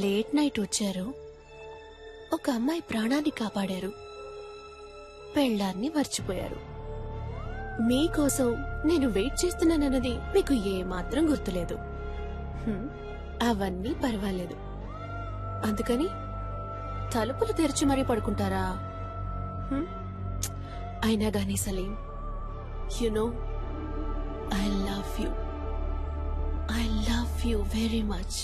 Late night వచ్చారు, ఒక అమ్మాయి ప్రాణాన్ని కాపాడారు, పెళ్ళాన్ని మర్చిపోయారు. మీకోసం నేను వెయిట్ చేస్తున్నానన్నది మీకు ఏమాత్రం గుర్తులేదు. అవన్నీ పర్వాలేదు. అందుకని తలుపులు తెరిచి మరీ పడుకుంటారా? అయినా గానీ Salim, you know I love you very much.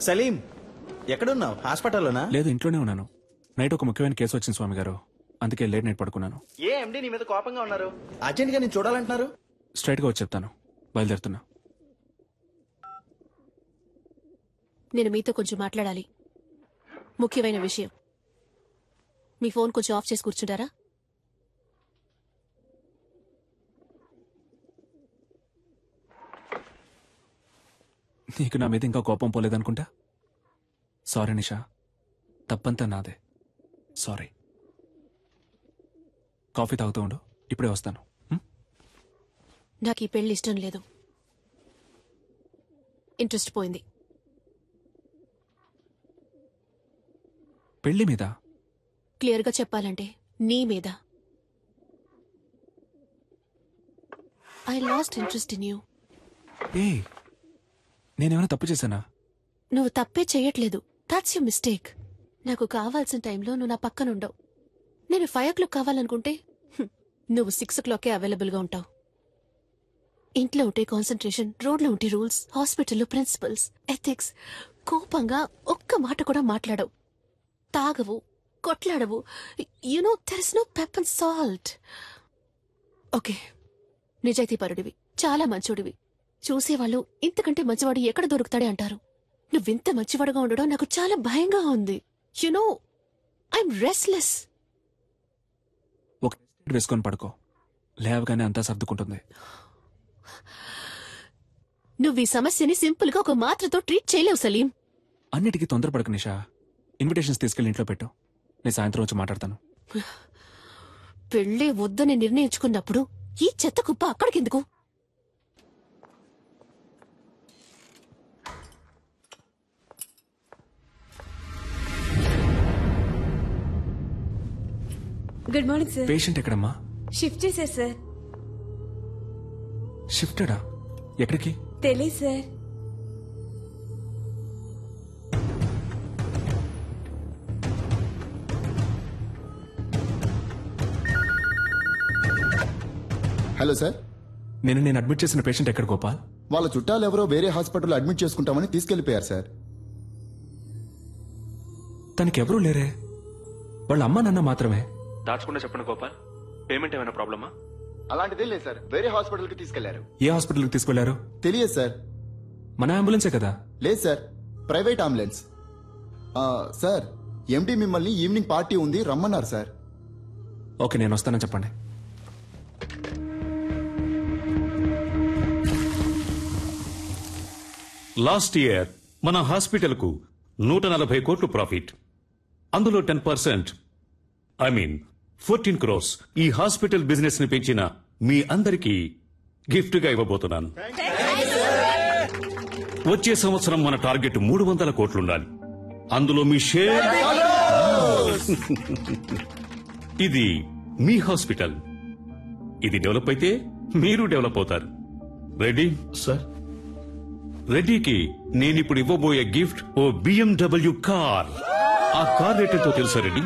Salim, ఎక్కడున్నావు? హాస్పిటల్లోనా? లేదు, ఇంట్లోనే ఉన్నాను. నైట్ ఒక ముఖ్యమైన కేసు వచ్చింది స్వామి గారు, అందుకే లేట్ నైట్ పడుకున్నాను. ఏ ఎండి నీ మీద కోపంగా ఉన్నారు? అర్జెంట్ గా నేను చూడాలంటున్నారు. స్ట్రైట్ గా వచ్చి చెప్తాను, బయలుదేరుతున్నా. నేను మీతో కొంచెం మాట్లాడాలి, ముఖ్యమైన విషయం. మీ ఫోన్ కొంచెం ఆఫ్ చేసి కూర్చుంటారా? నీకు నా మీద ఇంకా కోపం పోలేదనుకుంటా. సారీ నిషా, తప్పంతా నాదే. సారీ. కాఫీ తాగుతూ ఉండు, ఇప్పుడే వస్తాను. నాకు ఈ పెళ్లి ఇష్టం లేదు. ఇంట్రెస్ట్ పోయింది. పెళ్లి మీద? క్లియర్గా చెప్పాలంటే నీ మీద. I lost interest in you. ఏ, నేనేమైనా తప్పు చేశానా? నువ్వు తప్పే చెయ్యట్లేదు. That's your mistake. నాకు కావాల్సిన టైంలో నువ్వు నా పక్కనుండవు. నేను 5 o'clock కావాలనుకుంటే నువ్వు 6 o'clockకే అవైలబుల్గా ఉంటావు. ఇంట్లో ఉంటే కాన్సన్ట్రేషన్, రోడ్లో ఉంటే రూల్స్, హాస్పిటల్లో ప్రిన్సిపల్స్, ఎథిక్స్. కోపంగా ఒక్క మాట కూడా మాట్లాడవు. తాగవు, కొట్లాడవు. You know there is no pep and salt. Okay, నిజాయితీ పరుడివి, చాలా మంచోడివి. చూసేవాళ్ళు ఇంతకంటే మంచివాడు ఎక్కడ దొరుకుతాడే అంటారు. నువ్వింత మంచివాడుగా ఉండడం నాకు చాలా భయంగా ఉంది. You know I'm restless. ఒక వేసుకొని పడుకో, లేవగానే అంతా సర్దుకుంటుంది. నువ్వు ఈ సమస్యని సింపుల్ గా ఒక మాత్రతో ట్రీట్ చేయలేవు సలీం. అన్నిటికీ తొందరపడకు నిషా. ఇన్విటేషన్స్ తీసుకెళ్లి ఇంట్లో పెట్టు, నేను సాయంత్రం వచ్చి మాట్లాడతాను. పెళ్లే వద్దని నిర్ణయించుకున్నప్పుడు ఈ చెత్త కుప్ప అక్కడికెందుకు? Good morning sir. పేషెంట్ ఎక్కడమ్మా? షిఫ్ట్ చేశారు సార్. షిఫ్టెడా? ఎక్కడికి? తెలీదు సార్. హలో సార్, నేను అడ్మిట్ చేసిన పేషెంట్ ఎక్కడ గోపాల్? వాళ్ళ చుట్టాలు ఎవరో వేరే హాస్పిటల్లో అడ్మిట్ చేసుకుంటామని తీసుకెళ్లిపోయారు సార్. తనకి ఎవరూ లేరే, వాళ్ళ అమ్మ నాన్న మాత్రమే. దాచకుండా చెప్పండి గోపాల్, పేమెంట్ ఏమైనా ప్రాబ్లమా? అలాంటిదే లేదు సార్, వేరే హాస్పిటల్ కి తీసుకెళ్లారు. ఏ హాస్పిటల్కి తీసుకెళ్లారు? తెలియదు సార్. మన అంబులెన్సే కదా? లేదు సార్, ప్రైవేట్ అంబులెన్స్. సార్, ఎండి మిమ్మల్ని ఈవినింగ్ పార్టీ ఉంది రమ్మన్నారు సార్. ఓకే, నేను వస్తానని చెప్పండి. లాస్ట్ ఇయర్ మన హాస్పిటల్ కు 140 కోట్లు ప్రాఫిట్. అందులో 10%, ఐ మీన్ 14 crores ఈ హాస్పిటల్ బిజినెస్ ని పెంచిన మీ అందరికీ గిఫ్ట్ గా ఇవ్వబోతున్నాను. వచ్చే సంవత్సరం మన టార్గెట్ 300 కోట్లుండాలి. అందులో మీ షేర్. ఇది మీ హాస్పిటల్. ఇది డెవలప్ అయితే మీరు డెవలప్ అవుతారు. Ready sir? రెడ్డికి నేనిప్పుడు ఇవ్వబోయే గిఫ్ట్ ఓ BMW కార్. ఆ కార్ రేట్ ఎంతో తెలుసా Reddy?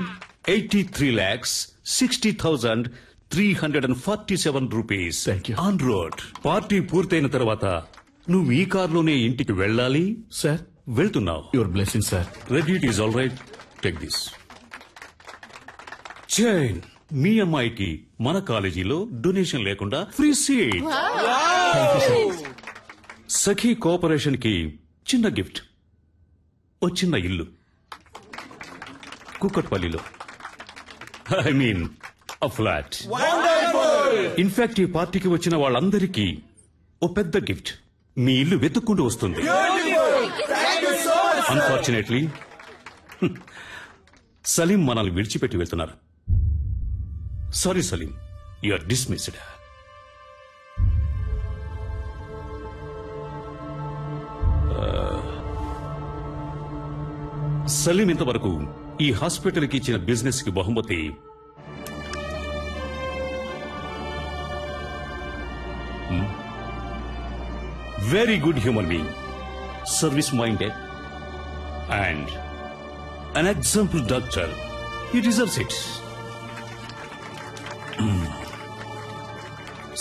83,60,347 rupees on road. Party పూర్తయిన తర్వాత నువ్వు ఈ కార్లోనే ఇంటికి వెళ్ళాలి. సార్, వెళ్తున్నావు. Your blessing sir. Reddy, it is all right. Take this chain. మీ అమ్మాయికి మన కాలేజీలో డొనేషన్ లేకుండా ఫ్రీ సీట్. సఖీ కోఆపరేషన్ కి చిన్న గిఫ్ట్, ఓ చిన్న ఇల్లు కుక్కట్పల్లిలో. I mean a flat. In fact ఈ పార్టీకి వచ్చిన వాళ్ళందరికీ ఓ పెద్ద గిఫ్ట్, మీ ఇల్లు వెతుక్కుంటూ వస్తుంది. అన్ఫార్చునేట్లీ సలీం మనల్ని విడిచిపెట్టి వెళ్తున్నారు. Sorry Salim, you are dismissed. Salim ఇంతవరకు ఈ హాస్పిటల్ కి ఇచ్చిన బిజినెస్ కి బహుమతి very good human being, service minded and an example doctor. He deserves it.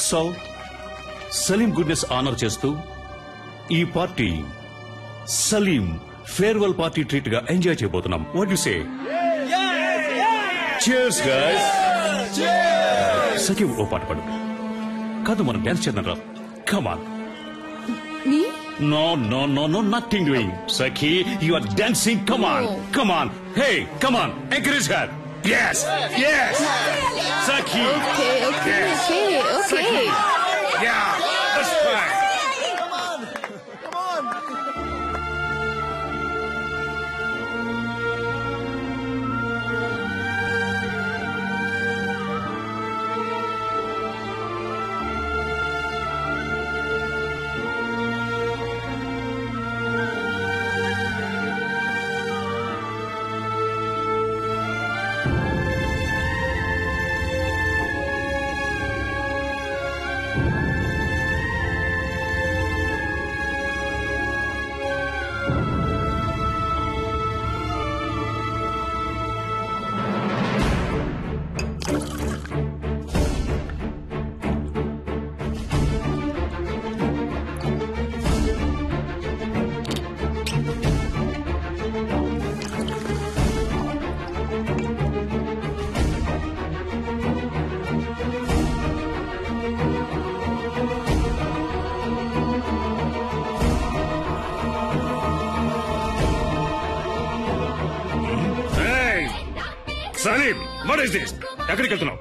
So, Salim goodness honour చేస్తూ ఈ party Salim farewell party treat గా ఎంజాయ్ చేయబోతున్నాం. What you say? Cheers guys. Sakhi ఓ పాట పాడు. కాదు, మనం డాన్స్ చేద్దాం రా. Come on. Me? No, nothing doing. Sakhi, you are dancing. Come on. Hey, come on. Encourage her. Yes. Sakhi. Okay. Yes. Sakhi. Yeah, that's fine. Come on. Salim, what is this? ఎక్కడికి వెళ్తున్నావు?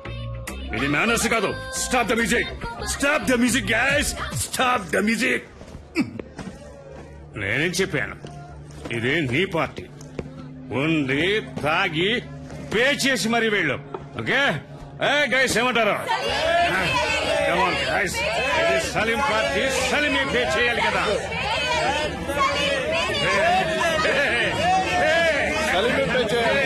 ఇది manners కాదు. Stop the music. Stop the music guys. Stop the music. నేనేం చెప్పాను? ఇది నీ party. ఉంది, తాగి పే చేసి మరీ వెళ్ళు. ఓకే గైస్, ఏమంటారు? గైస్, ఇది సలీం పార్టీ. సలీమే పే చేయాలి కదా. సలీమే పే చేయాలి.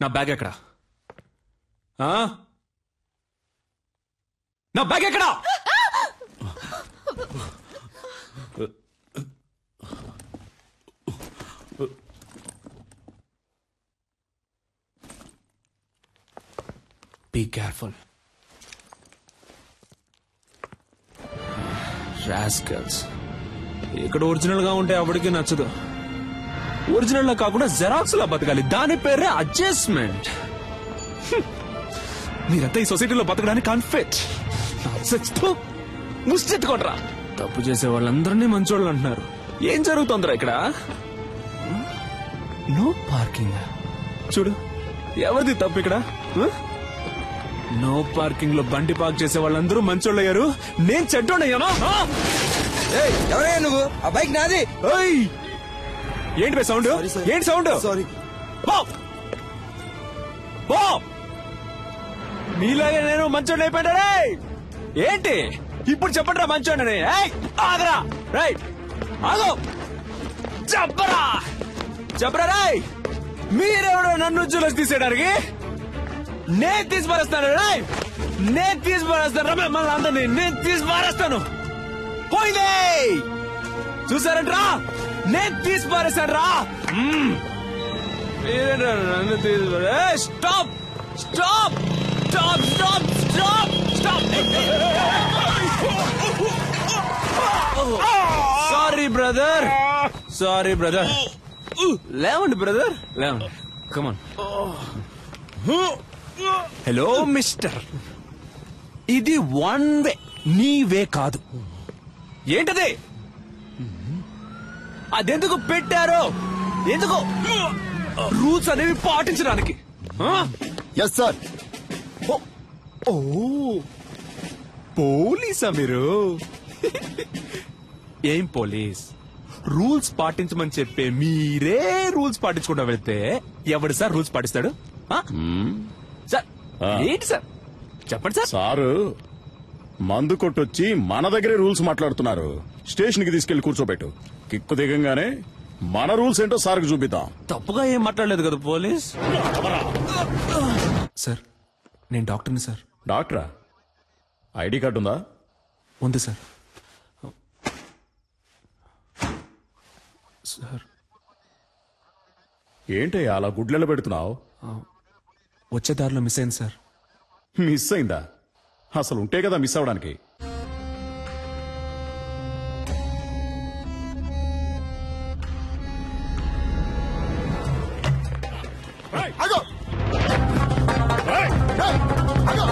నా బ్యాగ్ ఎక్కడా? నా బ్యాగ్ ఎక్కడా? Be careful. రాస్కల్స్. ఇక్కడ ఒరిజినల్ గా ఉంటే ఎవరికి నచ్చదు. ఒరిజినల్ లా కాకుండా జెరాక్స్ లా బతకాలి. దాని పేరే అడ్జస్ట్మెంట్. మీరంతా ఈ సొసైటీలో బతకడానికి అన్ఫిట్. ముష్టెత్తుకోట్రా. తప్పు చేసే వాళ్ళందరినీ మంచోళ్ళు అంటున్నారు. ఏం జరుగుతుందిరా ఇక్కడ? No parking. చూడు, ఎవరిది తప్పు ఇక్కడ? నో పార్కింగ్ లో బండి పార్క్ చేసే వాళ్ళందరూ మంచోళ్ళు అయ్యారు. నేను చెడ్డోడయ్యానా? ఎవరయ్యా నువ్వు? ఆ బైక్ నాది. ఏంటి బై సౌండ్? ఏంటి సౌండ్? సారీ. నీలాగే నేను మంచోడు అయిపోయినా. ఏంటి ఇప్పుడు చెప్పండి రా మంచోడని. ఆగరా. రైట్, ఆగో. చెప్పరా రాయ్. మీరెవడో నన్ను జులస్ తీసేయడానికి? నేను తీసి పారేస్తాను. నేను తీసి పారేస్తాను. మిమ్మల్ని అందరినీ నేను తీసి పారేస్తాను. పోయిందే. చూసారంట్రా, నేను తీసి పారేశాను రా. Stop stop stop stop stop stop. Sorry brother, sorry brother. లేవండి బ్రదర్, లేవండి. కమాన్. హలో మిస్టర్, ఇది వన్ వే, నీ వే కాదు. ఏంటది? అదెందుకు పెట్టారో? ఎందుకు? రూల్స్ అనేవి పాటించడానికి. Yes sir. ఓ పోలీసా మీరు? ఏం పోలీస్? రూల్స్ పాటించమని చెప్పే మీరే రూల్స్ పాటించకుండా వెళ్తే ఎవడు సార్ రూల్స్ పాటిస్తాడు? సార్ ఏంటి సార్, చెప్పండి సార్. సారు మందు కొట్టొచ్చి మన దగ్గరే రూల్స్ మాట్లాడుతున్నారు. స్టేషన్ కి తీసుకెళ్లి కూర్చోబెట్టు. కిక్కు దిగంగానే మన రూల్స్ ఏంటో సార్కి చూపిద్దాం. తప్పుగా ఏం మాట్లాడలేదు కదా పోలీస్. సార్ నేను డాక్టర్ని సార్. డాక్టరా? ఐడి కార్డు ఉందా? ఉంది సార్. సార్ ఏంటయ్యా అలా గుడ్లెల పెడుతున్నావు? వచ్చే దారిలో మిస్ అయింది సార్. మిస్ అయిందా? అసలు ఉంటే కదా మిస్ అవడానికి. ఆగో! ఏయ్! ఆగో!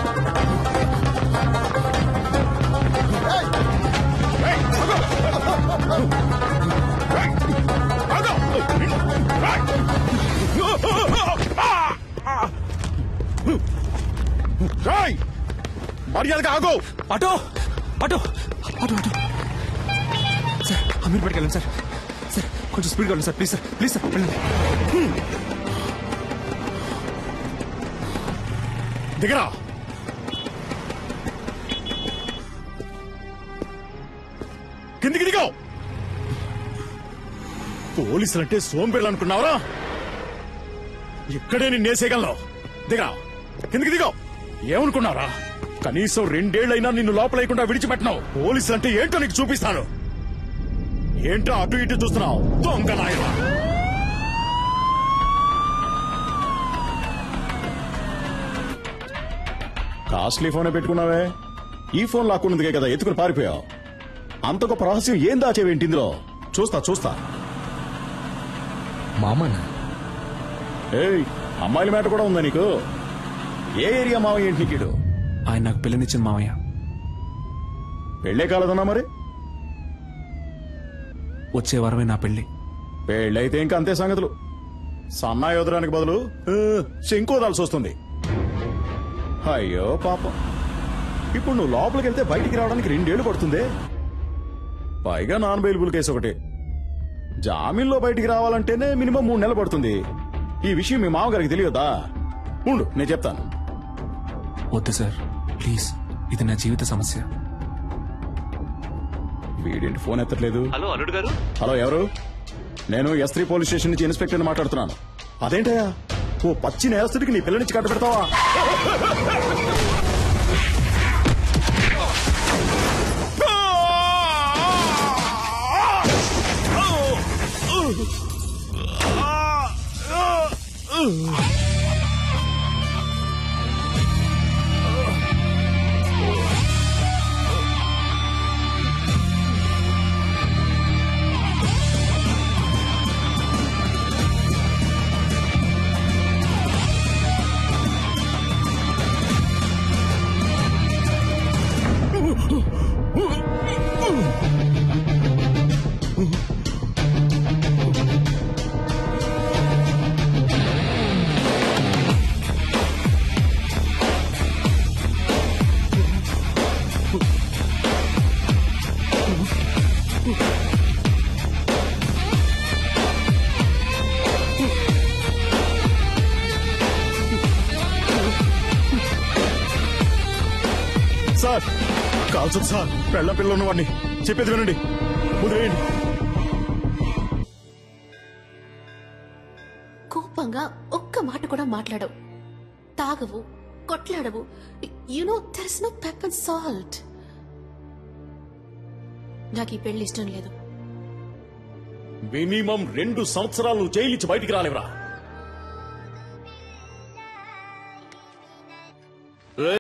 ఏయ్! మర్యాదగా ఆగో! Auto auto auto auto. Sir Ameer పట్టుకెళ్ళండి సార్. సార్ కొంచెం స్పీడ్గా వెళ్ళండి sir, please sir, please sir వెళ్ళండి. దిగరా. కిందికి దిగో. పోలీసులంటే సోంబేళ్ళు అనుకున్నావరా? ఇక్కడే నిన్నేసేయగలను. దిగరా, కిందికి దిగో. ఏమనుకున్నారా? కనీసం 2 ఏళ్లైనా నిన్ను లోపలేయకుండా విడిచిపెట్టినావు. పోలీసులంటే ఏంటో నీకు చూపిస్తాను. ఏంటో అటు ఇటు చూస్తున్నావు? దొంగ నాయనా. కాస్ట్లీ ఫోనే పెట్టుకున్నావే. ఈ ఫోన్ లాక్కున్నదిగే కదా ఎత్తుకుని పారిపోయావు. అంత గొప్ప రహస్యం ఏం దాచేవేంటి ఇందులో? చూస్తా. మామనా? ఏయ్, అమ్మాయిల మ్యాటర్ కూడా ఉందా నీకు? ఏ ఏరియా మావయ్య ఏంటి నీకు? ఆయన నాకు పిల్లనిచ్చిన మావయ్య. పెళ్లే కాలేదన్నా మరి? వచ్చే వారమే నా పెళ్లి. పెళ్ళైతే ఇంకా అంతే సంగతులు. సన్నాయి వదలడానికి బదులు శంకు వదాల్సి వస్తుంది. అయ్యో పాపం. ఇప్పుడు నువ్వు లోపలికి వెళ్తే బయటికి రావడానికి 2 ఏళ్లు పడుతుంది. పైగా నాన్ బెయిలబుల్ కేసు ఒకటి. జామీన్లో బయటికి రావాలంటేనే మినిమం 3 నెలలు పడుతుంది. ఈ విషయం మీ మామగారికి తెలియదా? ఉండు నేను చెప్తాను. వద్దు సార్ ప్లీజ్, ఇది నా జీవిత సమస్య. వీడేంటి ఫోన్ ఎత్తట్లేదు? హలో అల్లుడు గారు. హలో, ఎవరు? నేను S3 పోలీస్ స్టేషన్ నుంచి ఇన్స్పెక్టర్ మాట్లాడుతున్నాను. అదేంటయ్యా, ఓ పచ్చి నేరస్తుడికి నీ పిల్లనిచ్చి కట్ట పెడతావా? సార్ కాల్చదు సార్. పెళ్ళ పిల్ల ఉన్నవాడిని. చెప్పేది వినండి, వదిలేయండి. కోపంగా ఒక్క మాట కూడా మాట్లాడవు, తాగవు, కొట్లాడవు. You know there is no pepper and salt. నాకు ఈ పెళ్లి ఇష్టం లేదు. మినిమం 2 సంవత్సరాలు నువ్వు జైలు నుంచి బయటికి రాలేవరా?